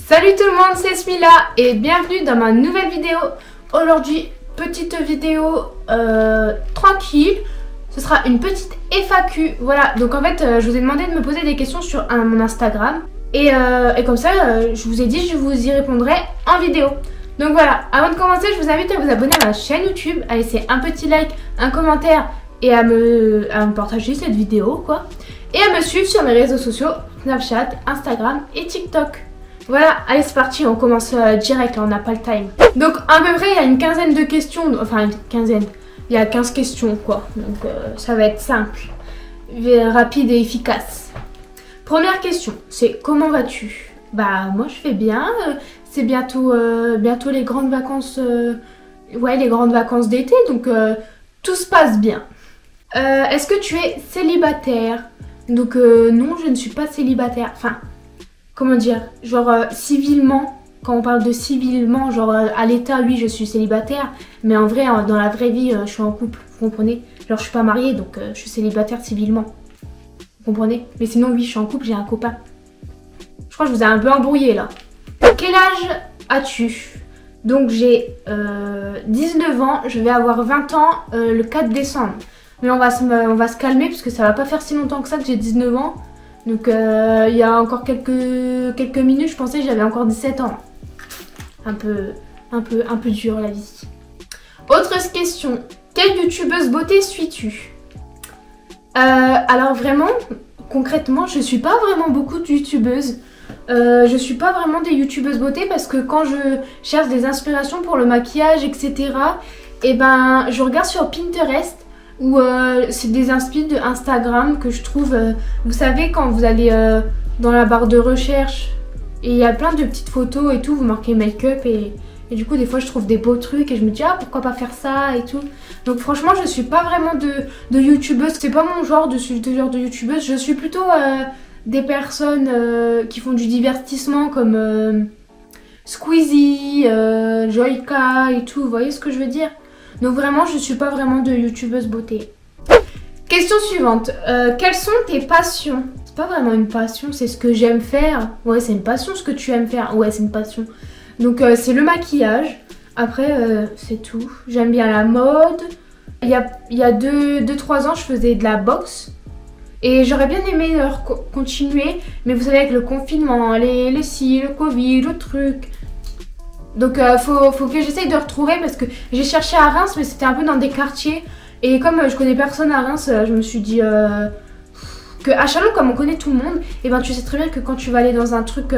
Salut tout le monde, c'est Smila et bienvenue dans ma nouvelle vidéo. Aujourd'hui, petite vidéo tranquille. Ce sera une petite FAQ. Voilà, donc en fait, je vous ai demandé de me poser des questions sur mon Instagram. Et comme ça, je vous ai dit, je vous y répondrai en vidéo. Donc voilà, avant de commencer, je vous invite à vous abonner à ma chaîne YouTube, à laisser un petit like, un commentaire et à me partager cette vidéo, quoi. Et à me suivre sur mes réseaux sociaux, Snapchat, Instagram et TikTok. Voilà, allez c'est parti, on commence direct, là on n'a pas le time. Donc à peu près il y a une quinzaine de questions, enfin une quinzaine, il y a 15 questions quoi. Donc ça va être simple, rapide et efficace. Première question, c'est comment vas-tu? Bah moi je fais bien, c'est bientôt les grandes vacances, ouais les grandes vacances d'été, donc tout se passe bien. Est-ce que tu es célibataire? Donc non, je ne suis pas célibataire, enfin... Comment dire, genre civilement, quand on parle de civilement, genre à l'état, oui, je suis célibataire, mais en vrai, dans la vraie vie, je suis en couple, vous comprenez? Genre, je suis pas mariée, donc je suis célibataire civilement, vous comprenez? Mais sinon, oui, je suis en couple, j'ai un copain. Je crois que je vous ai un peu embrouillé, là. Quel âge as-tu? Donc, j'ai 19 ans, je vais avoir 20 ans le 4 décembre. Mais on va se calmer, parce que ça va pas faire si longtemps que ça que j'ai 19 ans. Donc il y a encore quelques minutes, je pensais que j'avais encore 17 ans. Un peu dur la vie. Autre question. Quelle youtubeuse beauté suis-tu? Alors vraiment, concrètement, je suis pas vraiment beaucoup de youtubeuses. Je suis pas vraiment des youtubeuses beauté parce que quand je cherche des inspirations pour le maquillage, etc. Et ben je regarde sur Pinterest. Ou c'est des inspi de Instagram que je trouve, vous savez quand vous allez dans la barre de recherche et il y a plein de petites photos et tout, vous marquez make-up et du coup des fois je trouve des beaux trucs et je me dis ah pourquoi pas faire ça et tout. Donc franchement je suis pas vraiment de youtubeuse, c'est pas mon genre de genre de youtubeuse, je suis plutôt des personnes qui font du divertissement comme Squeezie, Joyka et tout, vous voyez ce que je veux dire? Donc vraiment, je suis pas vraiment de youtubeuse beauté. Question suivante. Quelles sont tes passions? C'est pas vraiment une passion, c'est ce que j'aime faire. Ouais, c'est une passion ce que tu aimes faire. Ouais, c'est une passion. Donc c'est le maquillage. Après, c'est tout. J'aime bien la mode. Il y a 2-3 ans, je faisais de la boxe. Et j'aurais bien aimé continuer. Mais vous savez, avec le confinement, les le Covid, le truc... Donc faut que j'essaye de retrouver parce que j'ai cherché à Reims mais c'était un peu dans des quartiers et comme je connais personne à Reims, je me suis dit que à Chalon comme on connaît tout le monde, et ben tu sais très bien que quand tu vas aller dans un truc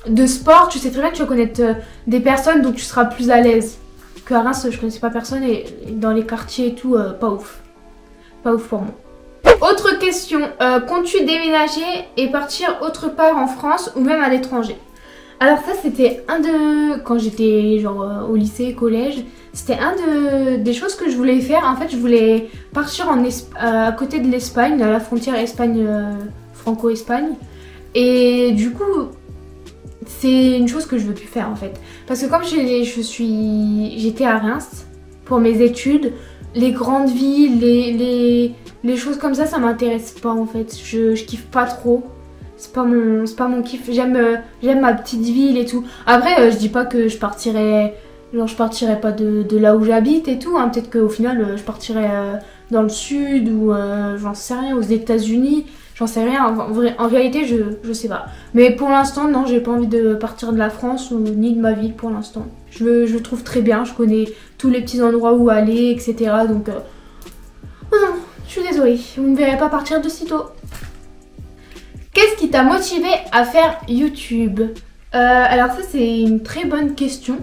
de sport, tu sais très bien que tu vas connaître des personnes donc tu seras plus à l'aise. Que à Reims je connaissais pas personne et dans les quartiers et tout pas ouf pour moi. Autre question, comptes-tu déménager et partir autre part en France ou même à l'étranger? Alors ça c'était quand j'étais genre au lycée, collège, c'était des choses que je voulais faire. En fait je voulais partir à côté de l'Espagne, à la frontière Espagne, Franco-Espagne. Et du coup c'est une chose que je veux plus faire en fait. Parce que comme j'étais à Reims pour mes études, les grandes villes, les choses comme ça m'intéresse pas en fait. Je kiffe pas trop. C'est pas mon kiff, j'aime ma petite ville et tout. Après je dis pas que je partirais pas de là où j'habite et tout, hein. Peut-être qu'au final je partirais dans le sud ou j'en sais rien, aux États-Unis, j'en sais rien. En réalité je sais pas. Mais pour l'instant non, j'ai pas envie de partir de la France ou ni de ma ville pour l'instant. Je le trouve très bien, je connais tous les petits endroits où aller, etc. Donc oh non, je suis désolée, vous ne verrez pas partir de sitôt. Qu'est-ce qui t'a motivé à faire YouTube? Alors ça c'est une très bonne question.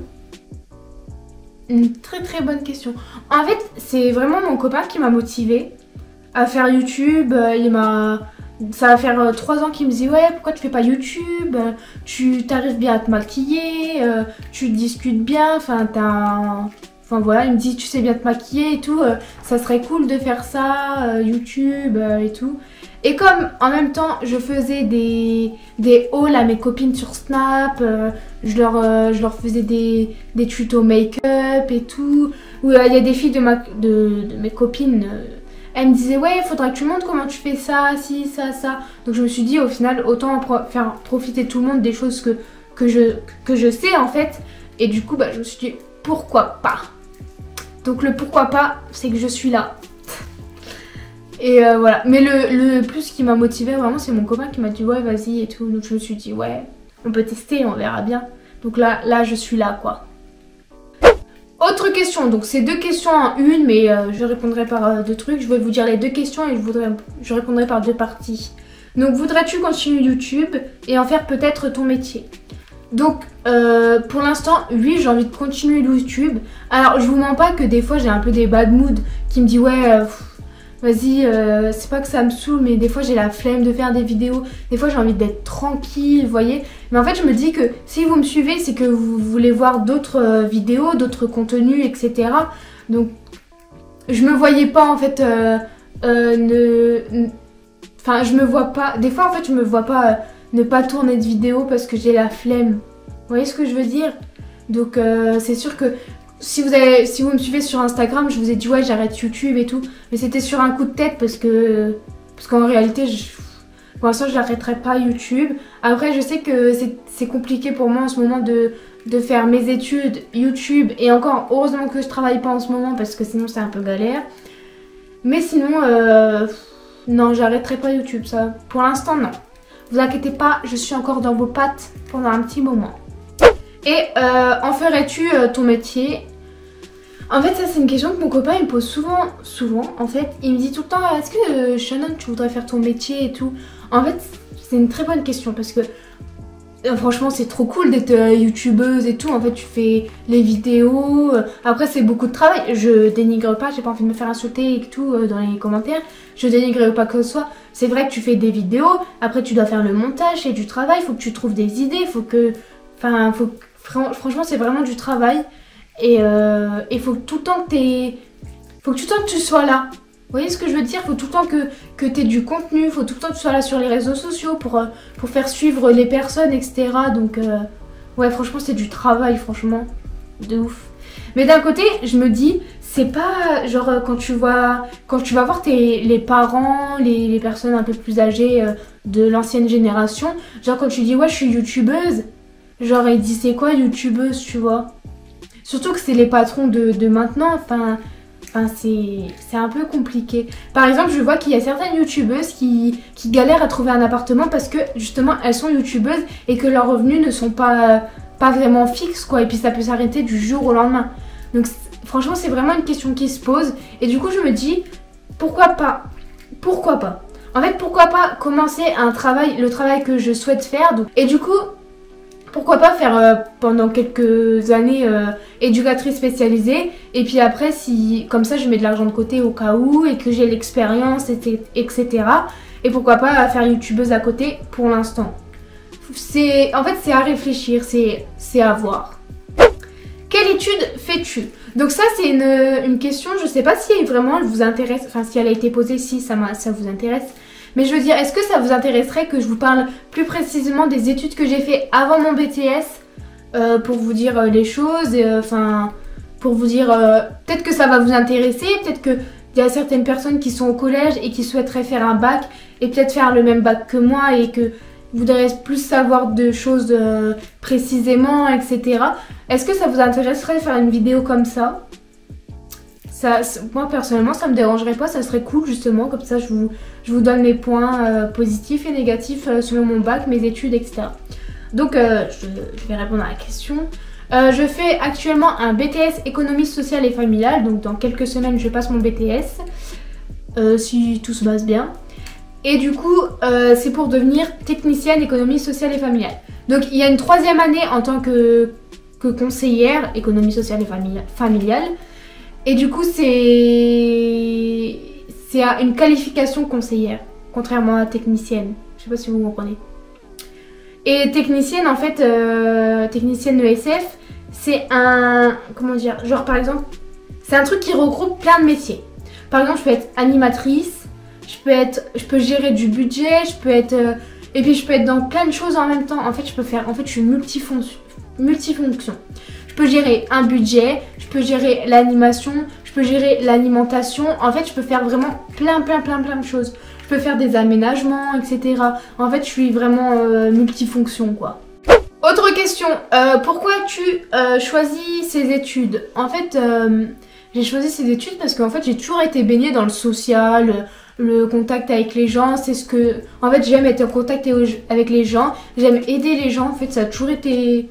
Une très bonne question. En fait c'est vraiment mon copain qui m'a motivé à faire YouTube. Ça va faire 3 ans qu'il me dit ouais pourquoi tu fais pas YouTube? Tu t'arrives bien à te maquiller, tu discutes bien, enfin voilà, il me dit tu sais bien te maquiller et tout, ça serait cool de faire ça, YouTube et tout. Et comme en même temps je faisais des hauls à mes copines sur Snap, je leur faisais des tutos make-up et tout, où il y a des filles de mes copines, elle me disait ouais, il faudra que tu montres comment tu fais ça, ci, ça, ça. Donc je me suis dit au final, autant faire profiter tout le monde des choses que je sais en fait. Et du coup, je me suis dit pourquoi pas. Donc le pourquoi pas, c'est que je suis là. Et voilà. Mais le plus qui m'a motivée vraiment, c'est mon copain qui m'a dit ouais, vas-y et tout. Donc je me suis dit ouais, on peut tester, on verra bien. Donc là je suis là quoi. Autre question, donc c'est 2 questions en une, mais je répondrai par 2 trucs. Je vais vous dire les 2 questions et je répondrai par 2 parties. Donc voudrais-tu continuer YouTube et en faire peut-être ton métier? Donc pour l'instant, oui, j'ai envie de continuer YouTube. Alors je vous mens pas que des fois j'ai un peu des bad moods qui me disent ouais, vas-y, c'est pas que ça me saoule, mais des fois j'ai la flemme de faire des vidéos. Des fois j'ai envie d'être tranquille, vous voyez. Mais en fait je me dis que si vous me suivez, c'est que vous voulez voir d'autres vidéos, d'autres contenus, etc. Donc je me voyais pas en fait enfin je me vois pas. Des fois en fait je me vois pas ne pas tourner de vidéo parce que j'ai la flemme. Vous voyez ce que je veux dire? Donc c'est sûr que si vous me suivez sur Instagram, je vous ai dit ouais j'arrête YouTube et tout. Mais c'était sur un coup de tête parce qu'en réalité pour l'instant je n'arrêterai pas YouTube. Après je sais que c'est compliqué pour moi en ce moment de faire mes études, YouTube. Et encore heureusement que je travaille pas en ce moment parce que sinon c'est un peu galère. Mais sinon non, j'arrêterai pas YouTube, ça. Pour l'instant non. Vous inquiétez pas, je suis encore dans vos pattes pendant un petit moment. Et en ferais-tu ton métier? En fait ça c'est une question que mon copain il me pose souvent en fait. Il me dit tout le temps est-ce que Shannon tu voudrais faire ton métier et tout. En fait c'est une très bonne question parce que franchement c'est trop cool d'être youtubeuse et tout. En fait tu fais les vidéos, après c'est beaucoup de travail. Je dénigre pas, j'ai pas envie de me faire insulter et tout dans les commentaires. Je dénigre pas que ce soit. C'est vrai que tu fais des vidéos, après tu dois faire le montage, c'est du travail, faut que tu trouves des idées, faut que... Enfin, franchement c'est vraiment du travail. Et il faut tout le temps que tu sois là. Vous voyez ce que je veux dire? Faut tout le temps que tu aies du contenu, faut tout le temps que tu sois là sur les réseaux sociaux pour faire suivre les personnes, etc. Donc ouais franchement c'est du travail, franchement, de ouf. Mais d'un côté je me dis, c'est pas genre quand tu vas voir les parents, les personnes un peu plus âgées de l'ancienne génération, genre quand tu dis ouais je suis youtubeuse, genre ils disent c'est quoi youtubeuse, tu vois? Surtout que c'est les patrons de maintenant, enfin c'est un peu compliqué. Par exemple, je vois qu'il y a certaines youtubeuses qui galèrent à trouver un appartement parce que justement elles sont youtubeuses et que leurs revenus ne sont pas vraiment fixes quoi. Et puis ça peut s'arrêter du jour au lendemain. Donc franchement c'est vraiment une question qui se pose. Et du coup je me dis pourquoi pas? Pourquoi pas? En fait pourquoi pas commencer le travail que je souhaite faire. Donc, et du coup pourquoi pas faire pendant quelques années éducatrice spécialisée et puis après si comme ça je mets de l'argent de côté au cas où et que j'ai l'expérience etc. Et pourquoi pas faire youtubeuse à côté pour l'instant. En fait c'est à réfléchir, c'est à voir. Quelle étude fais-tu? Donc ça c'est une question, je sais pas si vraiment elle vous intéresse, enfin si elle a été posée, si ça vous intéresse. Mais je veux dire, est-ce que ça vous intéresserait que je vous parle plus précisément des études que j'ai fait avant mon BTS pour vous dire les choses, enfin pour vous dire, peut-être que ça va vous intéresser, peut-être qu'il y a certaines personnes qui sont au collège et qui souhaiteraient faire un bac et peut-être faire le même bac que moi et que voudraient plus savoir de choses précisément, etc. Est-ce que ça vous intéresserait de faire une vidéo comme ça? Moi personnellement ça me dérangerait pas, ça serait cool justement, comme ça je vous donne mes points positifs et négatifs selon mon bac, mes études, etc. Donc je vais répondre à la question. Je fais actuellement un BTS économie sociale et familiale, donc dans quelques semaines je passe mon BTS, si tout se passe bien. Et du coup c'est pour devenir technicienne économie sociale et familiale. Donc il y a une 3e année en tant que conseillère économie sociale et familiale. Et du coup c'est une qualification conseillère, contrairement à technicienne. Je sais pas si vous comprenez. Et technicienne en fait, technicienne ESF, c'est comment dire, genre par exemple, c'est un truc qui regroupe plein de métiers. Par exemple je peux être animatrice, je peux gérer du budget, et puis je peux être dans plein de choses en même temps. En fait je suis multifonction. Je peux gérer un budget, je peux gérer l'animation, je je peux gérer l'alimentation. En fait, je peux faire vraiment plein de choses. Je peux faire des aménagements, etc. En fait, je suis vraiment multifonction, quoi. Autre question, pourquoi tu choisis ces études? En fait, j'ai choisi ces études parce qu'en fait, j'ai toujours été baignée dans le social, le contact avec les gens. C'est ce que... En fait, j'aime être en contact avec les gens. J'aime aider les gens. En fait, ça a toujours été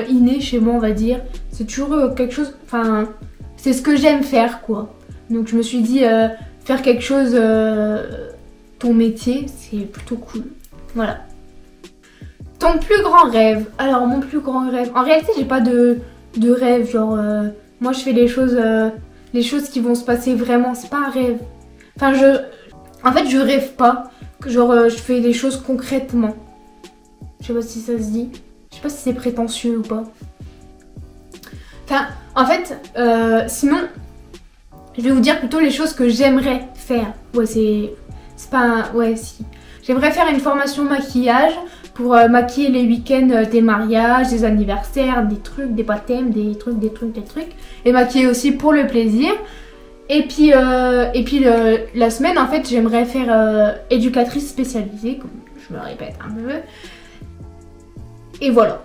inné chez moi, on va dire. C'est toujours quelque chose... Enfin, c'est ce que j'aime faire, quoi. Donc, je me suis dit, faire quelque chose... ton métier, c'est plutôt cool. Voilà. Ton plus grand rêve? Alors, mon plus grand rêve... En réalité, j'ai pas de rêve, genre... moi, je fais les choses qui vont se passer vraiment. C'est pas un rêve. Enfin, en fait, je rêve pas. Genre, je fais les choses concrètement. Je sais pas si ça se dit. Je sais pas si c'est prétentieux ou pas. Enfin, en fait, sinon, je vais vous dire plutôt les choses que j'aimerais faire. Ouais, c'est pas un... Ouais, si. J'aimerais faire une formation maquillage pour maquiller les week-ends des mariages, des anniversaires, des trucs, des baptêmes, des trucs. Et maquiller aussi pour le plaisir. Et puis la semaine, en fait, j'aimerais faire éducatrice spécialisée, comme je me répète un peu. Et voilà.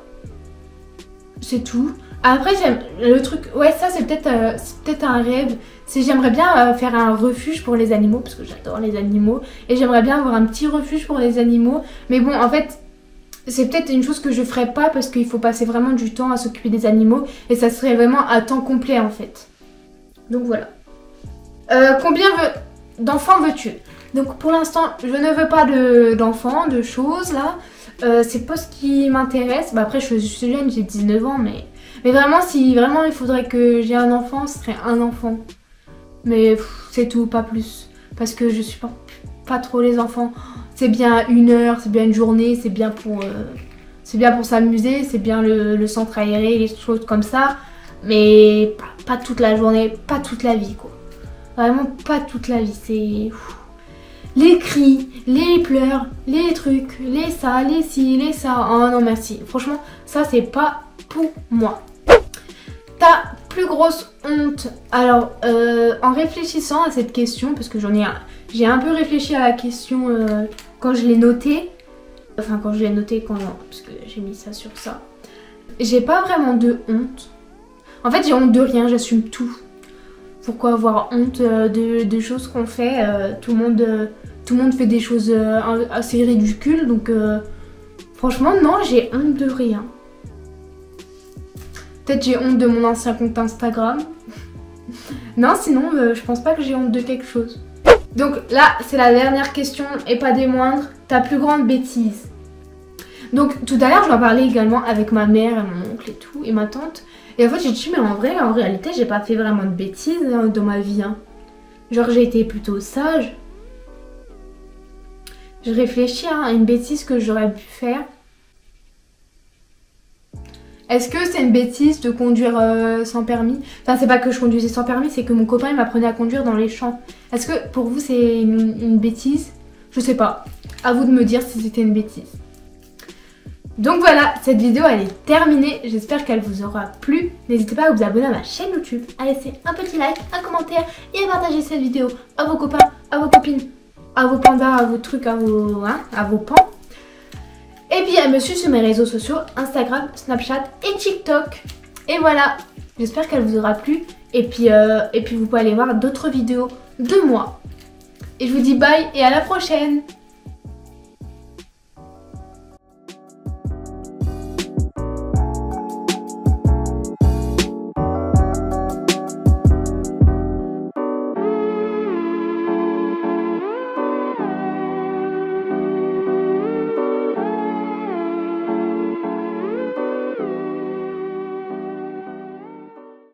C'est tout. Après, j'aime le truc... Ouais, ça, c'est peut-être un rêve. C'est j'aimerais bien faire un refuge pour les animaux, parce que j'adore les animaux. Et j'aimerais bien avoir un petit refuge pour les animaux. Mais bon, en fait... C'est peut-être une chose que je ferais pas parce qu'il faut passer vraiment du temps à s'occuper des animaux et ça serait vraiment à temps complet en fait. Donc voilà. Combien d'enfants veux-tu? Donc pour l'instant, je ne veux pas d'enfants, de choses là. C'est pas ce qui m'intéresse. Bah, après, je suis jeune, j'ai 19 ans, mais vraiment, si vraiment il faudrait que j'ai un enfant, ce serait un enfant. Mais c'est tout, pas plus. Parce que je supporte pas trop les enfants. C'est bien une heure, c'est bien une journée, c'est bien pour s'amuser, c'est bien le centre aéré, les choses comme ça. Mais pas toute la journée, pas toute la vie quoi. Vraiment pas toute la vie, c'est... Les cris, les pleurs, les trucs, les ça, les ci, les ça. Oh non merci, franchement ça c'est pas pour moi. Ta plus grosse honte? Alors en réfléchissant à cette question, parce que j'ai un peu réfléchi à la question quand je l'ai notée. Enfin quand je l'ai notée, parce que j'ai mis ça sur ça. J'ai pas vraiment de honte. En fait j'ai honte de rien, j'assume tout. Pourquoi avoir honte de choses qu'on fait? Tout le monde fait des choses assez ridicules, donc franchement non, j'ai honte de rien. Peut-être j'ai honte de mon ancien compte Instagram. Non, sinon je pense pas que j'ai honte de quelque chose. Donc là c'est la dernière question et pas des moindres. Ta plus grande bêtise? Donc tout à l'heure j'en parlais également avec ma mère et mon oncle et tout et ma tante. Et en fait j'ai dit mais en réalité j'ai pas fait vraiment de bêtises dans ma vie hein. Genre j'ai été plutôt sage. Je réfléchis à une bêtise que j'aurais pu faire. Est-ce que c'est une bêtise de conduire sans permis? Enfin c'est pas que je conduisais sans permis, c'est que mon copain il m'apprenait à conduire dans les champs. Est-ce que pour vous c'est une bêtise? Je sais pas. À vous de me dire si c'était une bêtise. Donc voilà, cette vidéo elle est terminée, j'espère qu'elle vous aura plu. N'hésitez pas à vous abonner à ma chaîne YouTube, à laisser un petit like, un commentaire et à partager cette vidéo à vos copains, à vos copines, à vos pandas, à vos trucs, à vos pans. Et puis à me suivre sur mes réseaux sociaux, Instagram, Snapchat et TikTok. Et voilà, j'espère qu'elle vous aura plu. Et puis vous pouvez aller voir d'autres vidéos de moi. Et je vous dis bye et à la prochaine.